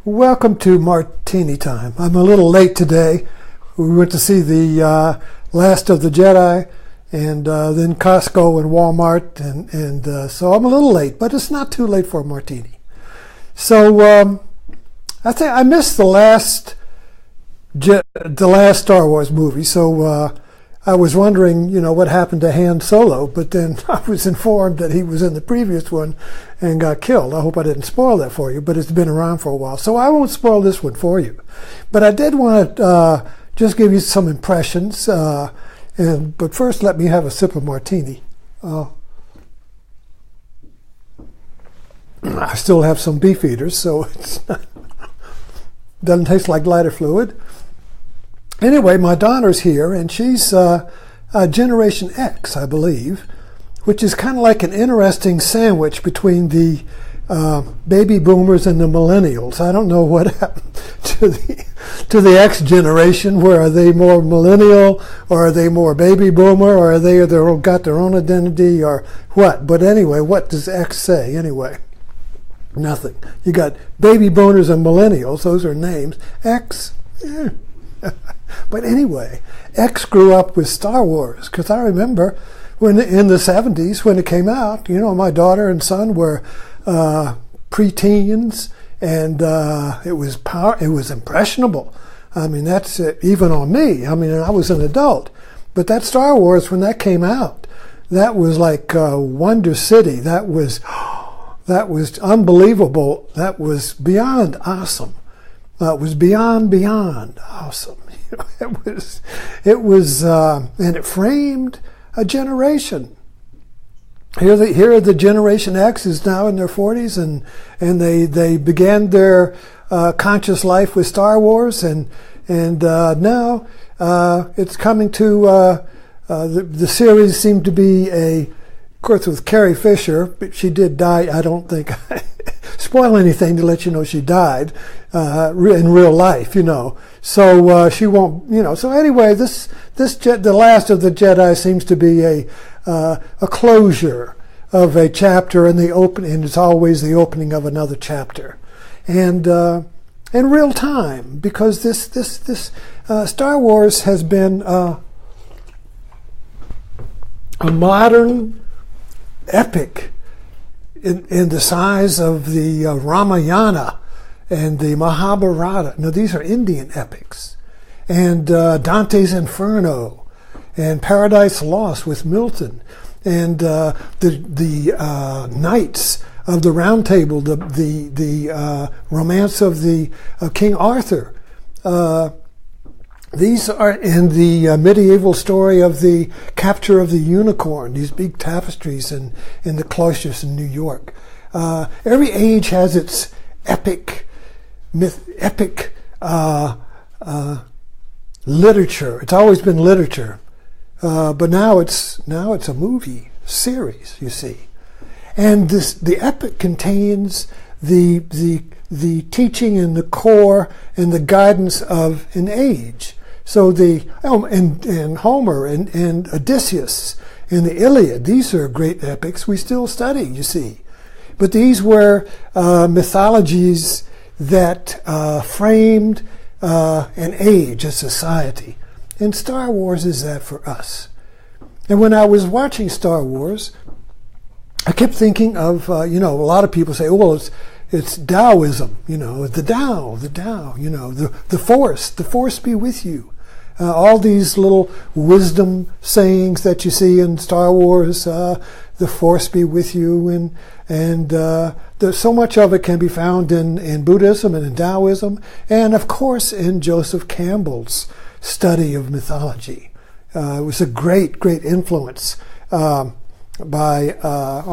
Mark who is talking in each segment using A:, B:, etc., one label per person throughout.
A: Welcome to Martini Time. I'm a little late today. We went to see the Last of the Jedi, and then Costco and Walmart, and so I'm a little late, but it's not too late for a martini. So I think I missed the last Star Wars movie, so I was wondering, what happened to Han Solo, but then I was informed that he was in the previous one and got killed. I hope I didn't spoil that for you, but it's been around for a while, so I won't spoil this one for you. But I did want to just give you some impressions, but first let me have a sip of martini. I still have some beef eaters, so it doesn't taste like lighter fluid. Anyway, my daughter's here, and she's Generation X, I believe, which is kind of like an interesting sandwich between the baby boomers and the millennials. I don't know what happened to the X generation. Where are they more millennial, or are they more baby boomer, or are they got their own identity, or what? But anyway, what does X say anyway? Nothing. You got baby boomers and millennials. Those are names. X. But anyway, X grew up with Star Wars, because I remember when in the 70s when it came out, my daughter and son were preteens, and it was impressionable. I mean, that's even on me. I mean, I was an adult, but that Star Wars, when that came out, that was like Wonder City. That was unbelievable. That was beyond awesome. It was beyond awesome. It was, and it framed a generation. Here are the Generation X is now in their 40s, and they began their conscious life with Star Wars, and now it's coming to the series seemed to be of course, with Carrie Fisher, but she did die. I don't think I spoil anything to let you know she died in real life, So she won't, So anyway, the Last of the Jedi seems to be a closure of a chapter, and it's always the opening of another chapter, and in real time, because this Star Wars has been a modern epic in the size of the Ramayana and the Mahabharata. Now, these are Indian epics. And Dante's Inferno and Paradise Lost with Milton, and the Knights of the Round Table, the romance of King Arthur. These are in the medieval story of the capture of the unicorn, these big tapestries in the cloisters in New York. Every age has its epic literature. It's always been literature, but now it's a movie series, you see. And the epic contains the teaching and the core and the guidance of an age. So and Homer and Odysseus and the Iliad, these are great epics we still study, you see. But these were mythologies that framed an age, a society. And Star Wars is that for us. And when I was watching Star Wars, I kept thinking of, a lot of people say, oh, well, it's Taoism, the Tao, the Force be with you. All these little wisdom sayings that you see in Star Wars, the Force be with you, and there's so much of it can be found in Buddhism and in Taoism, and of course in Joseph Campbell's study of mythology. It was a great influence on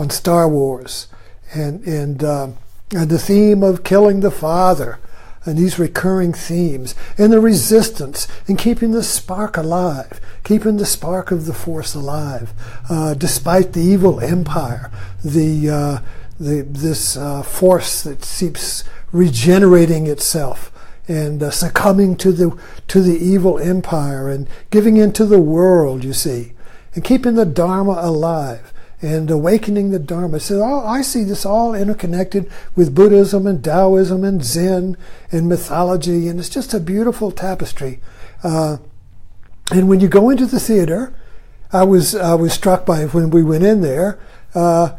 A: Star Wars, and the theme of killing the Father, and these recurring themes, and the resistance, and keeping the spark alive, keeping the spark of the Force alive, despite the evil empire, this force that keeps regenerating itself and succumbing to the evil empire and giving into the world, you see, and keeping the Dharma alive. and awakening the Dharma. So I see this all interconnected with Buddhism and Taoism and Zen and mythology, and it's just a beautiful tapestry. And when you go into the theater, I was struck by when we went in there. I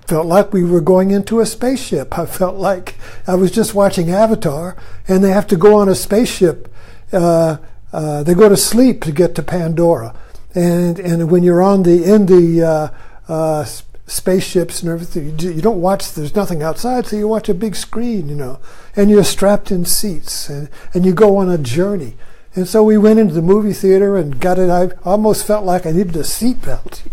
A: felt like we were going into a spaceship. I felt like I was just watching Avatar, and they have to go on a spaceship. They go to sleep to get to Pandora. And when you're in the spaceships and everything, you don't watch. There's nothing outside, so you watch a big screen, and you're strapped in seats, and you go on a journey. And so we went into the movie theater and got it. I almost felt like I needed a seat belt.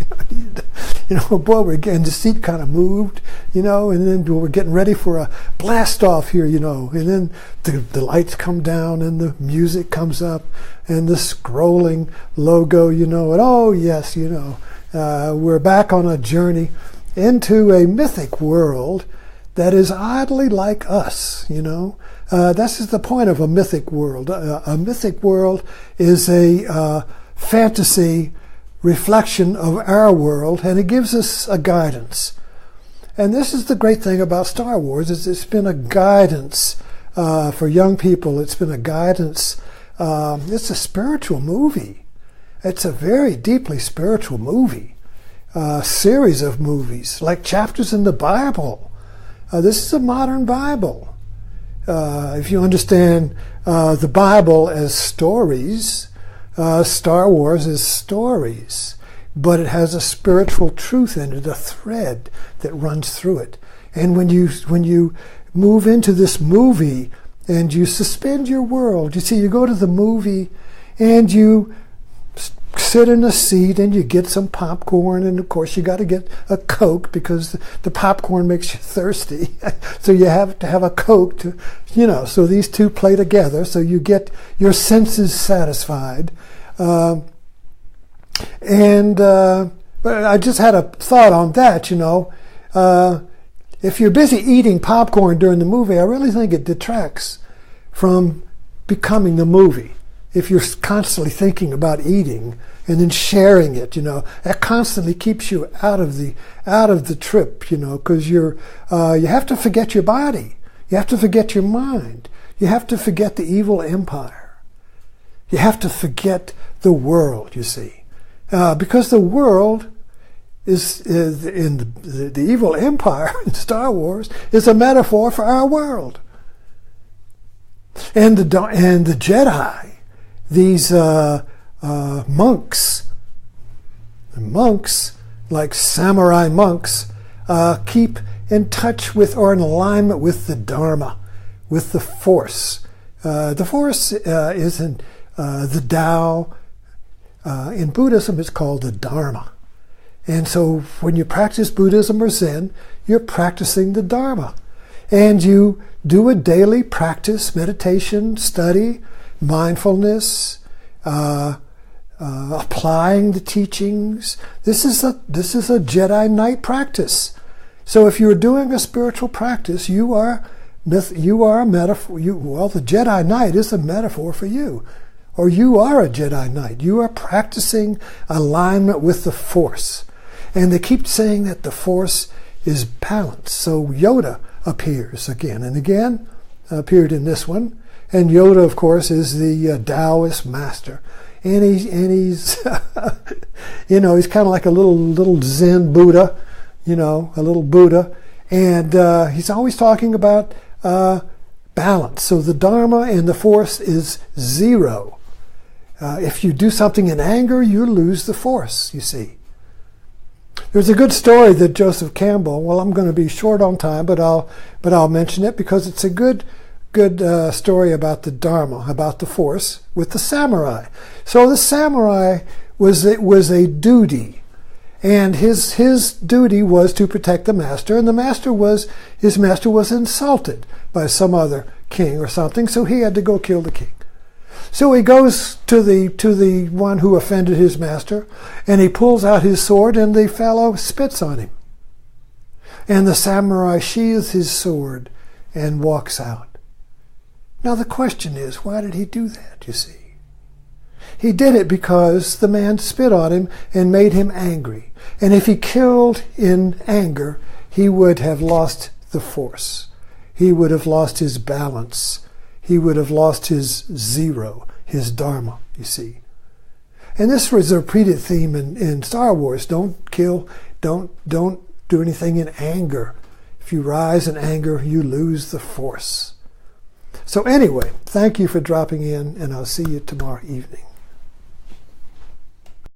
A: The seat kind of moved, and then we're getting ready for a blast off here, and then the lights come down and the music comes up and the scrolling logo, and oh yes, we're back on a journey into a mythic world that is oddly like us, This is the point of a mythic world. A mythic world is a fantasy reflection of our world, and it gives us a guidance. And this is the great thing about Star Wars, is it's been a guidance for young people. It's been a guidance. It's a spiritual movie. It's a very deeply spiritual movie. Series of movies, like chapters in the Bible. This is a modern Bible. If you understand the Bible as stories, Star Wars is stories, but it has a spiritual truth in it, a thread that runs through it. And when you move into this movie and you suspend your world, you go to the movie and you sit in a seat and you get some popcorn, and of course you got to get a Coke because the popcorn makes you thirsty. So you have to have a Coke to, so these two play together, so you get your senses satisfied. But I just had a thought on that, if you're busy eating popcorn during the movie, I really think it detracts from becoming the movie. If you're constantly thinking about eating and then sharing it, that constantly keeps you out of the trip, because you have to forget your body, you have to forget your mind, you have to forget the evil empire, you have to forget the world. Because the world is in the evil empire in Star Wars is a metaphor for our world, and the Jedi. These monks, like samurai monks, keep in touch with or in alignment with the Dharma, with the Force. The Force is in the Tao. In Buddhism, it's called the Dharma. And so when you practice Buddhism or Zen, you're practicing the Dharma. And you do a daily practice, meditation, study, mindfulness, applying the teachings. This is a Jedi Knight practice. So if you're doing a spiritual practice, you are a metaphor. The Jedi Knight is a metaphor for you, or you are a Jedi Knight. You are practicing alignment with the Force, and they keep saying that the Force is balanced. So Yoda appears again and again. Appeared in this one. And Yoda, of course, is the Taoist master, and he's he's kind of like a little Zen Buddha, a little Buddha, and he's always talking about balance. So the Dharma and the Force is zero. If you do something in anger, you lose the Force. There's a good story that Joseph Campbell. Well, I'm going to be short on time, but I'll mention it because it's a good story about the Dharma, about the Force, with the samurai. So the samurai was a duty, and his duty was to protect the master, and his master was insulted by some other king or something, so he had to go kill the king. So he goes to the one who offended his master, and he pulls out his sword, and the fellow spits on him. And the samurai sheathes his sword and walks out. Now the question is, why did he do that, He did it because the man spit on him and made him angry. And if he killed in anger, he would have lost the force. He would have lost his balance. He would have lost his zero, his dharma, you see. And this was a repeated theme in Star Wars. Don't kill, don't do anything in anger. If you rise in anger, you lose the force. So anyway, thank you for dropping in, and I'll see you tomorrow evening.